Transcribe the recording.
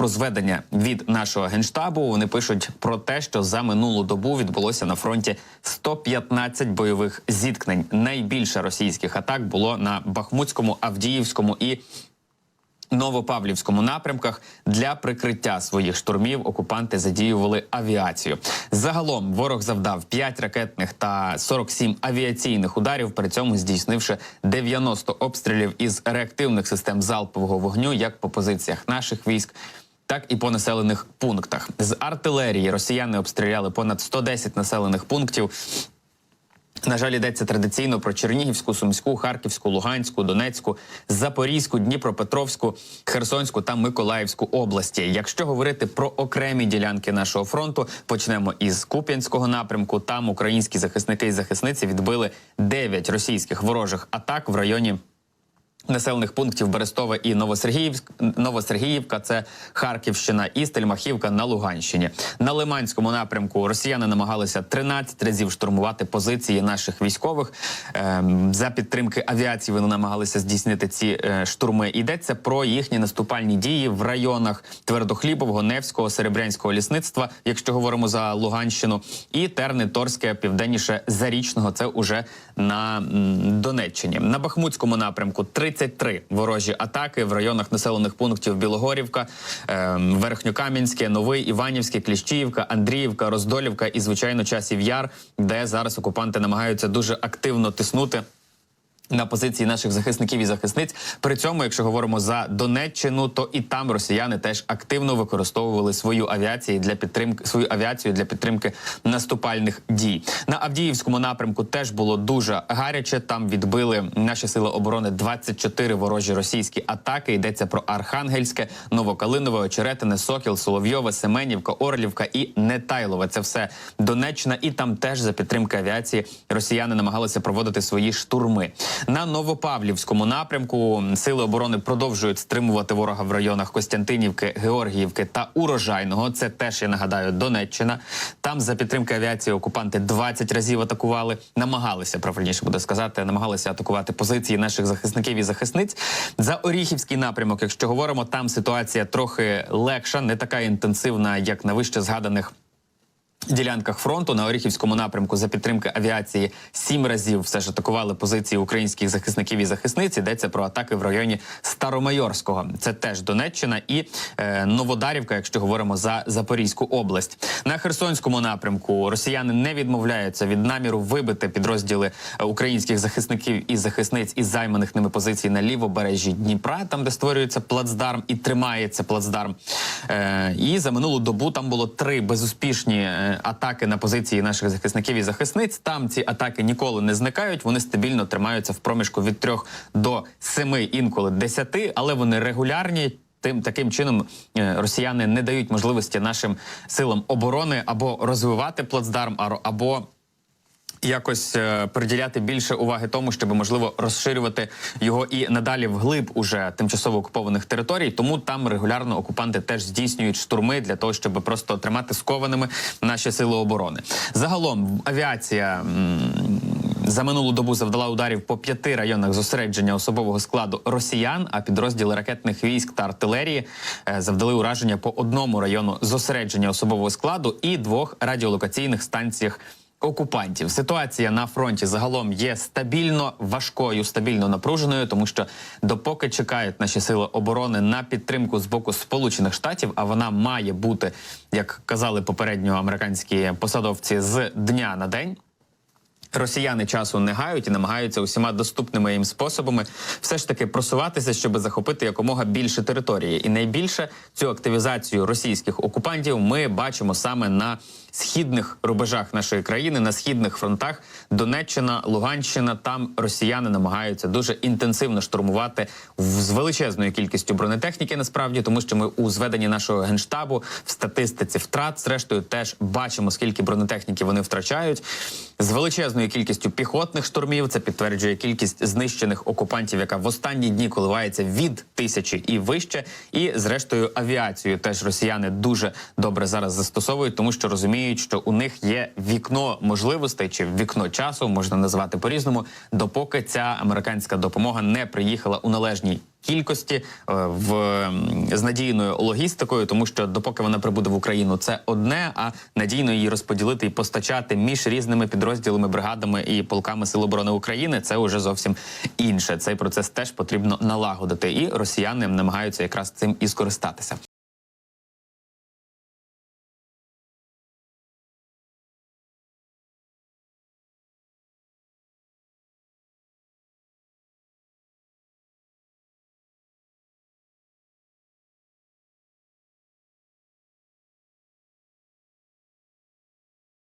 про зведення від нашого Генштабу. Вони пишуть про те, що за минулу добу відбулося на фронті 115 бойових зіткнень. Найбільше російських атак було на Бахмутському, Авдіївському і Новопавлівському напрямках. Для прикриття своїх штурмів окупанти задіювали авіацію. Загалом ворог завдав 5 ракетних та 47 авіаційних ударів, при цьому здійснивши 90 обстрілів із реактивних систем залпового вогню як по позиціях наших військ, так і по населених пунктах. З артилерії росіяни обстріляли понад 110 населених пунктів. На жаль, йдеться традиційно про Чернігівську, Сумську, Харківську, Луганську, Донецьку, Запорізьку, Дніпропетровську, Херсонську та Миколаївську області. Якщо говорити про окремі ділянки нашого фронту, почнемо із Куп'янського напрямку. Там українські захисники і захисниці відбили 9 російських ворожих атак в районі населених пунктів Берестове і Новосергіївка, це Харківщина, і Стельмахівка на Луганщині. На Лиманському напрямку росіяни намагалися 13 разів штурмувати позиції наших військових. За підтримки авіації вони намагалися здійснити ці штурми. Йдеться про їхні наступальні дії в районах Твердохлібового, Невського, Серебрянського лісництва, якщо говоримо за Луганщину, і Терни, Торське, південніше Зарічного, це уже на Донеччині. На Бахмутському напрямку 33 ворожі атаки в районах населених пунктів Білогорівка, Верхньокам'янське, Новий, Іванівське, Кліщіївка, Андріївка, Роздолівка і, звичайно, Часів Яр, де зараз окупанти намагаються дуже активно тиснути на позиції наших захисників і захисниць. При цьому, якщо говоримо за Донеччину, то і там росіяни теж активно використовували свою авіацію для підтримки наступальних дій. На Авдіївському напрямку теж було дуже гаряче. Там відбили наші сили оборони 24 ворожі російські атаки. Йдеться про Архангельське, Новокалинове, Очеретине, Сокіл, Соловйове, Семенівка, Орлівка і Нетайлове. Це все Донеччина, і там теж за підтримки авіації росіяни намагалися проводити свої штурми. На Новопавлівському напрямку сили оборони продовжують стримувати ворога в районах Костянтинівки, Георгіївки та Урожайного. Це теж, я нагадаю, Донеччина. Там за підтримки авіації окупанти 20 разів атакували, намагалися атакувати позиції наших захисників і захисниць. За Оріхівський напрямок, якщо говоримо, там ситуація трохи легша, не така інтенсивна, як на вище згаданих ділянках фронту. На Оріхівському напрямку за підтримки авіації 7 разів все ж атакували позиції українських захисників і захисниць. Йдеться про атаки в районі Старомайорського. Це теж Донеччина і Новодарівка, якщо говоримо за Запорізьку область. На Херсонському напрямку росіяни не відмовляються від наміру вибити підрозділи українських захисників і захисниць із займаних ними позицій на лівобережжі Дніпра, там де створюється плацдарм і тримається плацдарм. І за минулу добу там було 3 безуспішні атаки на позиції наших захисників і захисниць. Там ці атаки ніколи не зникають, вони стабільно тримаються в проміжку від 3 до 7, інколи 10, але вони регулярні. Таким чином росіяни не дають можливості нашим силам оборони або розвивати плацдарм, або якось приділяти більше уваги тому, щоб, можливо, розширювати його і надалі вглиб уже тимчасово окупованих територій. Тому там регулярно окупанти теж здійснюють штурми для того, щоб просто тримати скованими наші сили оборони. Загалом авіація за минулу добу завдала ударів по 5 районах зосередження особового складу росіян, а підрозділи ракетних військ та артилерії завдали ураження по 1 району зосередження особового складу і 2 радіолокаційних станціях окупантів. Ситуація на фронті загалом є стабільно важкою, стабільно напруженою, тому що допоки чекають наші сили оборони на підтримку з боку Сполучених Штатів, а вона має бути, як казали попередньо американські посадовці, з дня на день, росіяни часу не гають і намагаються усіма доступними їм способами все ж таки просуватися, щоб захопити якомога більше території. І найбільше цю активізацію російських окупантів ми бачимо саме на східних рубежах нашої країни, на східних фронтах. Донеччина, Луганщина, там росіяни намагаються дуже інтенсивно штурмувати з величезною кількістю бронетехніки, насправді, тому що ми у зведенні нашого Генштабу в статистиці втрат, зрештою, теж бачимо, скільки бронетехніки вони втрачають. З величезною кількістю піхотних штурмів, це підтверджує кількість знищених окупантів, яка в останні дні коливається від 1000 і вище. І, зрештою, авіацію теж росіяни дуже добре зараз застосовують, тому що розуміють, що у них є вікно можливостей, чи вікно часу, можна назвати по-різному, допоки ця американська допомога не приїхала у належній кількості, з надійною логістикою, тому що допоки вона прибуде в Україну, це одне, а надійно її розподілити і постачати між різними підрозділами, бригадами і полками Сил оборони України – це вже зовсім інше. Цей процес теж потрібно налагодити, і росіяни намагаються якраз цим і скористатися.